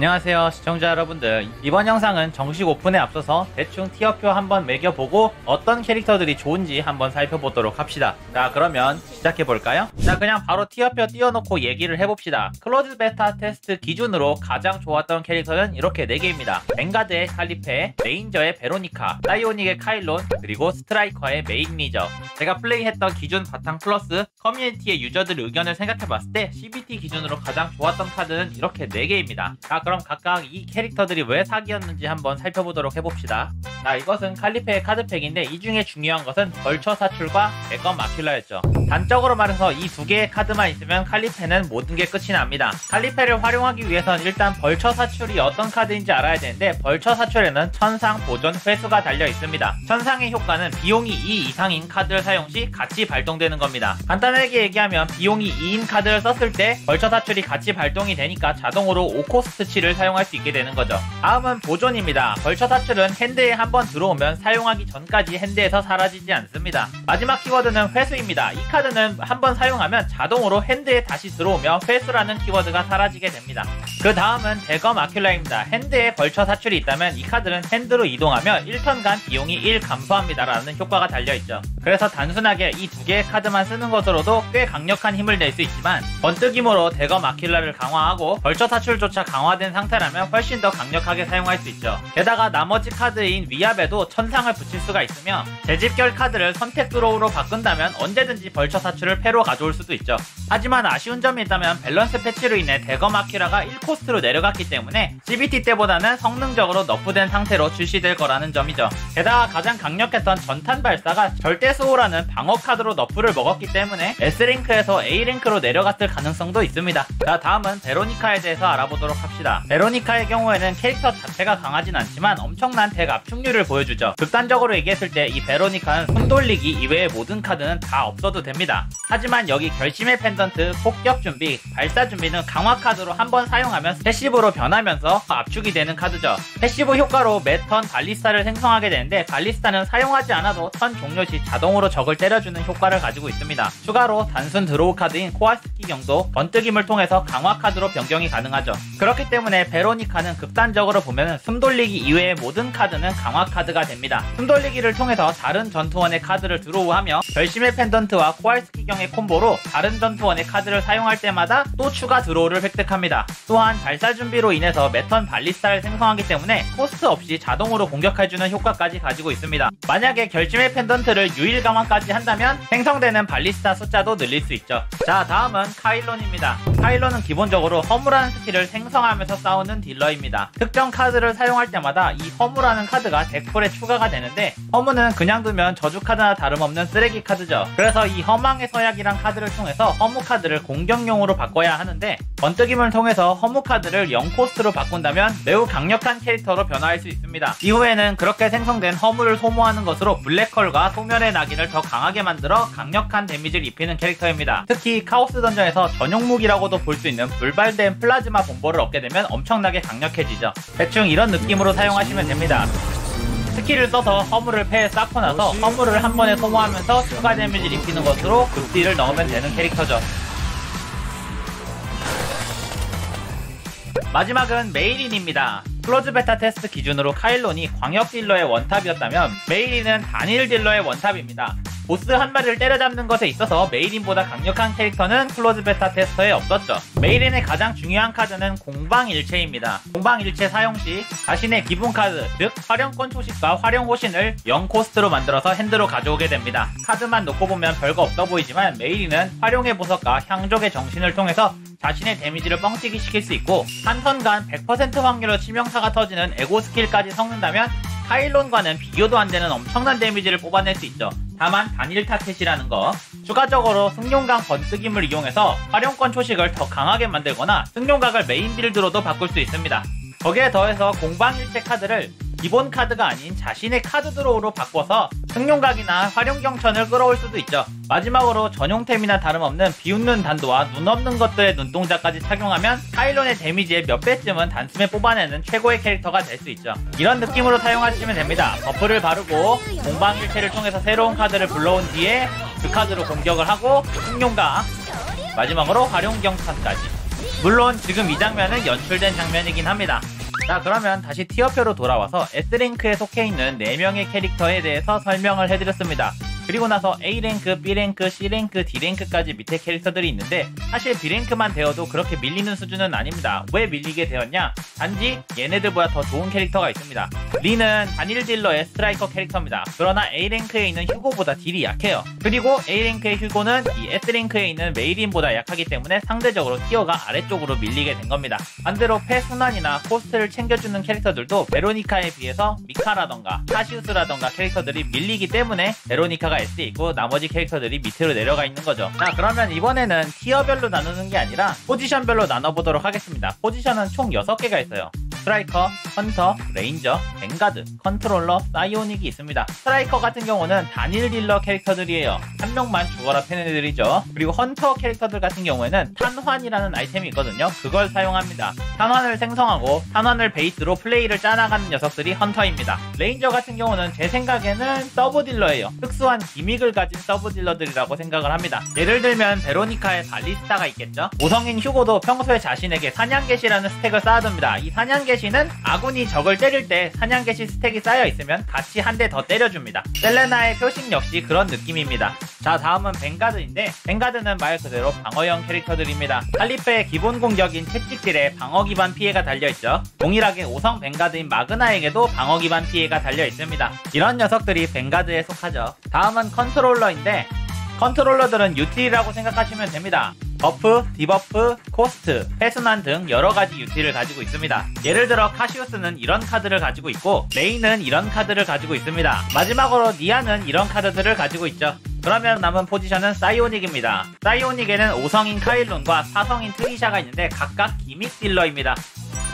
안녕하세요 시청자 여러분들, 이번 영상은 정식 오픈에 앞서서 대충 티어표 한번 매겨보고 어떤 캐릭터들이 좋은지 한번 살펴보도록 합시다. 자, 그러면 시작해볼까요? 자, 그냥 바로 티어표 띄워놓고 얘기를 해봅시다. 클로즈 베타 테스트 기준으로 가장 좋았던 캐릭터는 이렇게 4개입니다. 뱅가드의 칼리페, 레인저의 베로니카, 사이오닉의 카일론, 그리고 스트라이커의 메인리저. 제가 플레이했던 기준 바탕 플러스 커뮤니티의 유저들 의견을 생각해봤을 때 CBT 기준으로 가장 좋았던 카드는 이렇게 4개입니다. 자, 그럼 각각 이 캐릭터들이 왜 사기였는지 한번 살펴보도록 해봅시다. 자, 이것은 칼리페의 카드팩인데 이 중에 중요한 것은 벌처 사출과 대검 마큘라였죠. 단적으로 말해서 이 2개의 카드만 있으면 칼리페는 모든 게 끝이 납니다. 칼리페를 활용하기 위해선 일단 벌처 사출이 어떤 카드인지 알아야 되는데, 벌처 사출에는 천상 보존 회수가 달려 있습니다. 천상의 효과는 비용이 2 이상인 카드를 사용 시 같이 발동되는 겁니다. 간단하게 얘기하면 비용이 2인 카드를 썼을 때 벌처 사출이 같이 발동이 되니까 자동으로 5코스트치를 사용할 수 있게 되는 거죠. 다음은 보존입니다. 벌처 사출은 핸드에 한번 들어오면 사용하기 전까지 핸드에서 사라지지 않습니다. 마지막 키워드는 회수입니다. 이 카드는 한번 사용하면 자동으로 핸드에 다시 들어오며 회수라는 키워드가 사라지게 됩니다. 그 다음은 대검 마큘라입니다. 핸드에 벌처 사출이 있다면 이 카드는 핸드로 이동하며 1턴간 비용이 1 감소합니다 라는 효과가 달려있죠. 그래서 단순하게 이 2개의 카드만 쓰는 것으로도 꽤 강력한 힘을 낼 수 있지만, 번뜩임으로 대검 마큘라를 강화하고 벌처 사출조차 강화된 상태라면 훨씬 더 강력하게 사용할 수 있죠. 게다가 나머지 카드인 위압에도 천상을 붙일 수가 있으며, 재집결 카드를 선택 드로우로 바꾼다면 언제든지 벌처 사출을 패로 가져올 수도 있죠. 하지만 아쉬운 점이 있다면 밸런스 패치로 인해 대검 마큘라가 1코스트로 내려갔기 때문에 CBT 때보다는 성능적으로 너프된 상태로 출시될 거라는 점이죠. 게다가 가장 강력했던 전탄 발사가 절대 수호라는 방어 카드로 너프를 먹었기 때문에 S랭크에서 A랭크로 내려갔을 가능성도 있습니다. 자, 다음은 베로니카에 대해서 알아보도록 합시다. 베로니카의 경우에는 캐릭터 자체가 강하진 않지만 엄청난 덱 압축률을 보여주죠. 극단적으로 얘기했을 때 이 베로니카는 손 돌리기 이외의 모든 카드는 다 없어도 됩니다. 하지만 여기 결심의 펜던트, 폭격 준비, 발사 준비는 강화 카드로 한번 사용하면 패시브로 변하면서 압축이 되는 카드죠. 패시브 효과로 매 턴 발리스타를 생성하게 되는데, 발리스타는 사용하지 않아도 턴 종료 시 자동으로 적을 때려주는 효과를 가지고 있습니다. 추가로 단순 드로우 카드인 코알스키경도 번뜩임을 통해서 강화 카드로 변경이 가능하죠. 그렇기 때문에 베로니카는 극단적으로 보면 숨 돌리기 이외의 모든 카드는 강화 카드가 됩니다. 숨 돌리기를 통해서 다른 전투원의 카드를 드로우하며, 결심의 펜던트와 코알스키경의 콤보로 다른 전투원의 카드를 사용할 때마다 또 추가 드로우를 획득합니다. 또한 발사 준비로 인해서 매턴 발리스타를 생성하기 때문에 코스트 없이 자동으로 공격해주는 효과까지 가지고 있습니다. 만약에 결심의 펜던트를 유일 강화까지 한다면 생성되는 발리스타 숫자도 늘릴 수 있죠. 자, 다음은 카일론입니다. 카일론은 기본적으로 허무라는 스킬을 생성하면서 싸우는 딜러입니다. 특정 카드를 사용할 때마다 이 허무라는 카드가 덱풀에 추가가 되는데, 허무는 그냥 두면 저주 카드나 다름없는 쓰레기 카드죠. 그래서 이 허망의 서약이란 카드를 통해서 허무 카드를 공격용으로 바꿔야 하는데, 번뜩임을 통해서 허무 카드를 0코스트로 바꾼다면 매우 강력한 캐릭터로 변화할 수 있습니다. 이후에는 그렇게 생성된 허무를 소모하는 것으로 블랙홀과 소멸의 낙인을 더 강하게 만들어 강력한 데미지를 입히는 캐릭터입니다. 특히 카오스 던전에서 전용 무기라고도 볼 수 있는 불발된 플라즈마 본보를 얻게 되면 엄청나게 강력해지죠. 대충 이런 느낌으로 사용하시면 됩니다. 스킬을 써서 허무를 패에 쌓고 나서 허무를 한 번에 소모하면서 추가 데미지를 입히는 것으로 극딜을 넣으면 되는 캐릭터죠. 마지막은 메이린입니다. 클로즈 베타 테스트 기준으로 카일론이 광역 딜러의 원탑이었다면, 메이린은 단일 딜러의 원탑입니다. 보스 한 마리를 때려잡는 것에 있어서 메이린보다 강력한 캐릭터는 클로즈 베타 테스터에 없었죠. 메이린의 가장 중요한 카드는 공방일체입니다. 공방일체 사용 시 자신의 기본 카드, 즉 활용권 초식과 활용 호신을 0코스트로 만들어서 핸드로 가져오게 됩니다. 카드만 놓고 보면 별거 없어 보이지만, 메이린은 활용의 보석과 향족의 정신을 통해서 자신의 데미지를 뻥튀기 시킬 수 있고, 한 턴간 100% 확률로 치명타가 터지는 에고 스킬까지 섞는다면 카일론과는 비교도 안 되는 엄청난 데미지를 뽑아낼 수 있죠. 다만 단일 타켓이라는 거. 추가적으로 승용강 번뜩임을 이용해서 활용권 초식을 더 강하게 만들거나 승용각을 메인 빌드로도 바꿀 수 있습니다. 거기에 더해서 공방일체 카드를 기본 카드가 아닌 자신의 카드 드로우로 바꿔서 승용각이나 활용경천을 끌어올 수도 있죠. 마지막으로 전용템이나 다름없는 비웃는 단도와 눈 없는 것들의 눈동자까지 착용하면 카일론의 데미지의 몇 배쯤은 단숨에 뽑아내는 최고의 캐릭터가 될 수 있죠. 이런 느낌으로 사용하시면 됩니다. 버프를 바르고 공방일체를 통해서 새로운 카드를 불러온 뒤에 그 카드로 공격을 하고 승용각, 마지막으로 활용경천까지. 물론 지금 이 장면은 연출된 장면이긴 합니다. 자, 그러면 다시 티어표로 돌아와서 S랭크에 속해있는 4명의 캐릭터에 대해서 설명을 해드렸습니다. 그리고 나서 A랭크, B랭크, C랭크, D랭크까지 밑에 캐릭터들이 있는데 사실 B랭크만 되어도 그렇게 밀리는 수준은 아닙니다. 왜 밀리게 되었냐? 단지 얘네들보다 더 좋은 캐릭터가 있습니다. 리는 단일 딜러의 스트라이커 캐릭터입니다. 그러나 A랭크에 있는 휴고보다 딜이 약해요. 그리고 A랭크의 휴고는 이 S랭크에 있는 메이린보다 약하기 때문에 상대적으로 티어가 아래쪽으로 밀리게 된 겁니다. 반대로 패순환이나 코스트를 챙겨주는 캐릭터들도 베로니카에 비해서 미카라던가 카시우스라던가 캐릭터들이 밀리기 때문에 베로니카가 S에 있고 나머지 캐릭터들이 밑으로 내려가 있는 거죠. 자, 그러면 이번에는 티어별로 나누는 게 아니라 포지션별로 나눠보도록 하겠습니다. 포지션은 총 6개가 있어요. 스트라이커, 헌터, 레인저, 뱅가드, 컨트롤러, 사이오닉이 있습니다. 스트라이커 같은 경우는 단일 딜러 캐릭터들이에요. 한 명만 죽어라 패는 애들이죠. 그리고 헌터 캐릭터들 같은 경우에는 탄환이라는 아이템이 있거든요. 그걸 사용합니다. 탄환을 생성하고 탄환을 베이스로 플레이를 짜나가는 녀석들이 헌터입니다. 레인저 같은 경우는 제 생각에는 서브 딜러예요. 특수한 기믹을 가진 서브 딜러들이라고 생각을 합니다. 예를 들면 베로니카의 발리스타가 있겠죠. 5성인 휴고도 평소에 자신에게 사냥개시라는 스택을 쌓아둡니다. 이 사냥개시는 아군이 적을 때릴 때 사냥개시 스택이 쌓여 있으면 같이 한 대 더 때려줍니다. 셀레나의 표식 역시 그런 느낌입니다. 자, 다음은 뱅가드인데 뱅가드는 말 그대로 방어형 캐릭터들입니다. 칼리페의 기본 공격인 채찍질에 방어 기반 피해가 달려있죠. 동일하게 5성 뱅가드인 마그나에게도 방어 기반 피해가 달려있습니다. 이런 녀석들이 뱅가드에 속하죠. 다음은 컨트롤러인데 컨트롤러들은 유틸이라고 생각하시면 됩니다. 버프, 디버프, 코스트, 패순환 등 여러가지 유틸을 가지고 있습니다. 예를 들어 카시우스는 이런 카드를 가지고 있고 레이는 이런 카드를 가지고 있습니다. 마지막으로 니아는 이런 카드들을 가지고 있죠. 그러면 남은 포지션은 사이오닉입니다. 사이오닉에는 5성인 카일론과 4성인 트리샤가 있는데 각각 기믹 딜러입니다.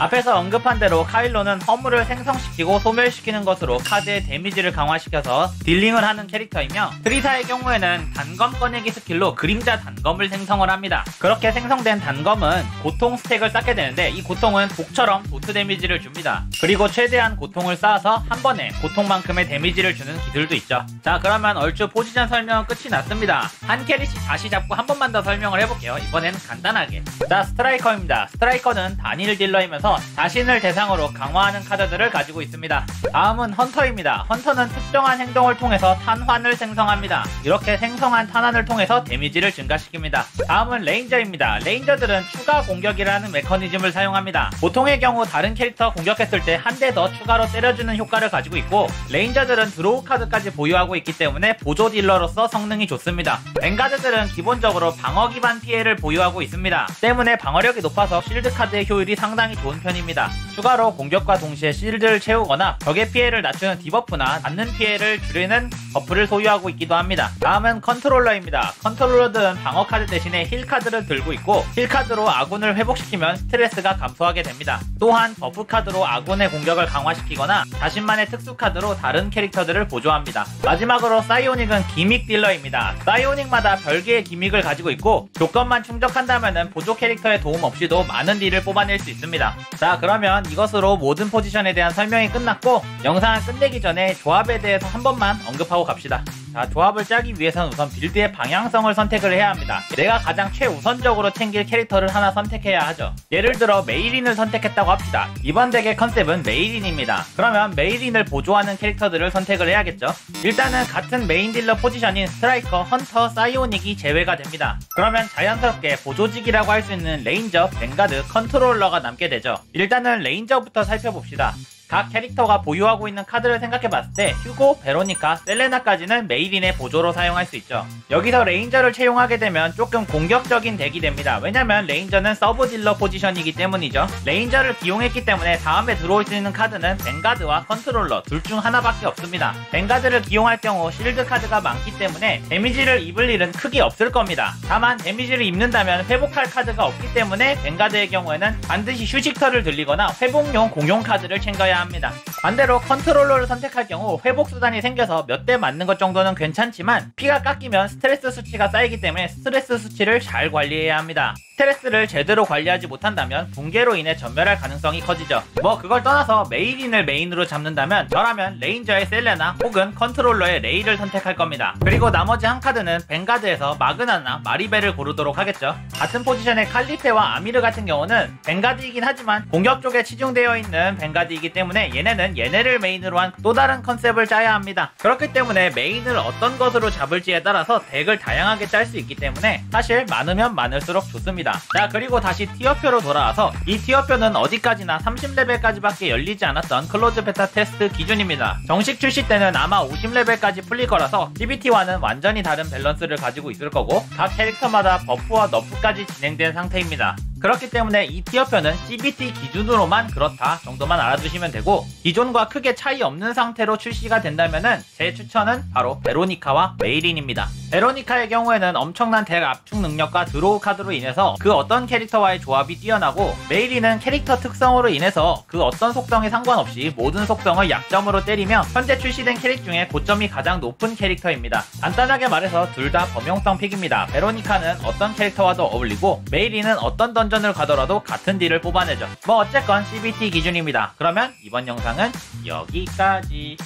앞에서 언급한 대로 카일론은 허물을 생성시키고 소멸시키는 것으로 카드의 데미지를 강화시켜서 딜링을 하는 캐릭터이며 트리사의 경우에는 단검 꺼내기 스킬로 그림자 단검을 생성을 합니다. 그렇게 생성된 단검은 고통 스택을 쌓게 되는데 이 고통은 독처럼 도트 데미지를 줍니다. 그리고 최대한 고통을 쌓아서 한 번에 고통만큼의 데미지를 주는 기술도 있죠. 자, 그러면 얼추 포지션 설명은 끝이 났습니다. 한 캐릭씩 다시 잡고 한 번만 더 설명을 해볼게요. 이번에는 간단하게. 자, 스트라이커입니다. 스트라이커는 단일 딜러이면서 자신을 대상으로 강화하는 카드들을 가지고 있습니다. 다음은 헌터입니다. 헌터는 특정한 행동을 통해서 탄환을 생성합니다. 이렇게 생성한 탄환을 통해서 데미지를 증가시킵니다. 다음은 레인저입니다. 레인저들은 추가 공격이라는 메커니즘을 사용합니다. 보통의 경우 다른 캐릭터 공격했을 때 한 대 더 추가로 때려주는 효과를 가지고 있고 레인저들은 드로우 카드까지 보유하고 있기 때문에 보조 딜러로서 성능이 좋습니다. 뱅가드들은 기본적으로 방어 기반 피해를 보유하고 있습니다. 때문에 방어력이 높아서 실드 카드의 효율이 상당히 좋은 편입니다. 추가로 공격과 동시에 실드를 채우거나 적의 피해를 낮추는 디버프나 받는 피해를 줄이는 버프를 소유하고 있기도 합니다. 다음은 컨트롤러입니다. 컨트롤러들은 방어 카드 대신에 힐 카드를 들고 있고 힐 카드로 아군을 회복시키면 스트레스가 감소하게 됩니다. 또한 버프 카드로 아군의 공격을 강화시키거나 자신만의 특수 카드로 다른 캐릭터들을 보조합니다. 마지막으로 사이오닉은 기믹 딜러입니다. 사이오닉마다 별개의 기믹을 가지고 있고 조건만 충족한다면 보조 캐릭터의 도움 없이도 많은 딜을 뽑아낼 수 있습니다. 자, 그러면 이것으로 모든 포지션에 대한 설명이 끝났고 영상을 끝내기 전에 조합에 대해서 한 번만 언급하고 갑시다. 자, 조합을 짜기 위해서는 우선 빌드의 방향성을 선택을 해야 합니다. 내가 가장 최우선적으로 챙길 캐릭터를 하나 선택해야 하죠. 예를 들어 메이린을 선택했다고 합시다. 이번 덱의 컨셉은 메이린입니다. 그러면 메이린을 보조하는 캐릭터들을 선택을 해야겠죠. 일단은 같은 메인 딜러 포지션인 스트라이커, 헌터, 사이오닉이 제외가 됩니다. 그러면 자연스럽게 보조직이라고 할 수 있는 레인저, 뱅가드, 컨트롤러가 남게 되죠. 일단은 레인저부터 살펴봅시다. 각 캐릭터가 보유하고 있는 카드를 생각해봤을 때 휴고, 베로니카, 셀레나까지는 메이린의 보조로 사용할 수 있죠. 여기서 레인저를 채용하게 되면 조금 공격적인 덱이 됩니다. 왜냐면 레인저는 서브 딜러 포지션이기 때문이죠. 레인저를 기용했기 때문에 다음에 들어올 수 있는 카드는 뱅가드와 컨트롤러 둘 중 하나밖에 없습니다. 뱅가드를 기용할 경우 실드 카드가 많기 때문에 데미지를 입을 일은 크게 없을 겁니다. 다만 데미지를 입는다면 회복할 카드가 없기 때문에 뱅가드의 경우에는 반드시 휴식터를 들리거나 회복용 공용 카드를 챙겨야 해야 합니다. 반대로 컨트롤러를 선택할 경우 회복 수단이 생겨서 몇 대 맞는 것 정도는 괜찮지만 피가 깎이면 스트레스 수치가 쌓이기 때문에 스트레스 수치를 잘 관리해야 합니다. 스트레스를 제대로 관리하지 못한다면 붕괴로 인해 전멸할 가능성이 커지죠. 뭐 그걸 떠나서 메이린을 메인으로 잡는다면 저라면 레인저의 셀레나 혹은 컨트롤러의 레이를 선택할 겁니다. 그리고 나머지 한 카드는 벵가드에서 마그나나 마리벨을 고르도록 하겠죠. 같은 포지션의 칼리페와 아미르 같은 경우는 벵가드이긴 하지만 공격 쪽에 치중되어 있는 벵가드이기 때문에 얘네는 얘네를 메인으로 한 또 다른 컨셉을 짜야 합니다. 그렇기 때문에 메인을 어떤 것으로 잡을지에 따라서 덱을 다양하게 짤 수 있기 때문에 사실 많으면 많을수록 좋습니다. 자, 그리고 다시 티어표로 돌아와서 이 티어표는 어디까지나 30레벨까지밖에 열리지 않았던 클로즈 베타 테스트 기준입니다. 정식 출시 때는 아마 50레벨까지 풀릴 거라서 CBT와는 완전히 다른 밸런스를 가지고 있을 거고 각 캐릭터마다 버프와 너프까지 진행된 상태입니다. 그렇기 때문에 이 티어표는 CBT 기준으로만 그렇다 정도만 알아두시면 되고 기존과 크게 차이 없는 상태로 출시가 된다면은 제 추천은 바로 베로니카와 메이린입니다. 베로니카의 경우에는 엄청난 덱 압축 능력과 드로우 카드로 인해서 그 어떤 캐릭터와의 조합이 뛰어나고 메이린은 캐릭터 특성으로 인해서 그 어떤 속성에 상관없이 모든 속성을 약점으로 때리며 현재 출시된 캐릭 중에 고점이 가장 높은 캐릭터입니다. 간단하게 말해서 둘 다 범용성 픽입니다. 베로니카는 어떤 캐릭터와도 어울리고 메이린은 어떤 던전을 가더라도 같은 딜을 뽑아내죠. 뭐 어쨌건 CBT 기준입니다. 그러면 이번 영상은 여기까지.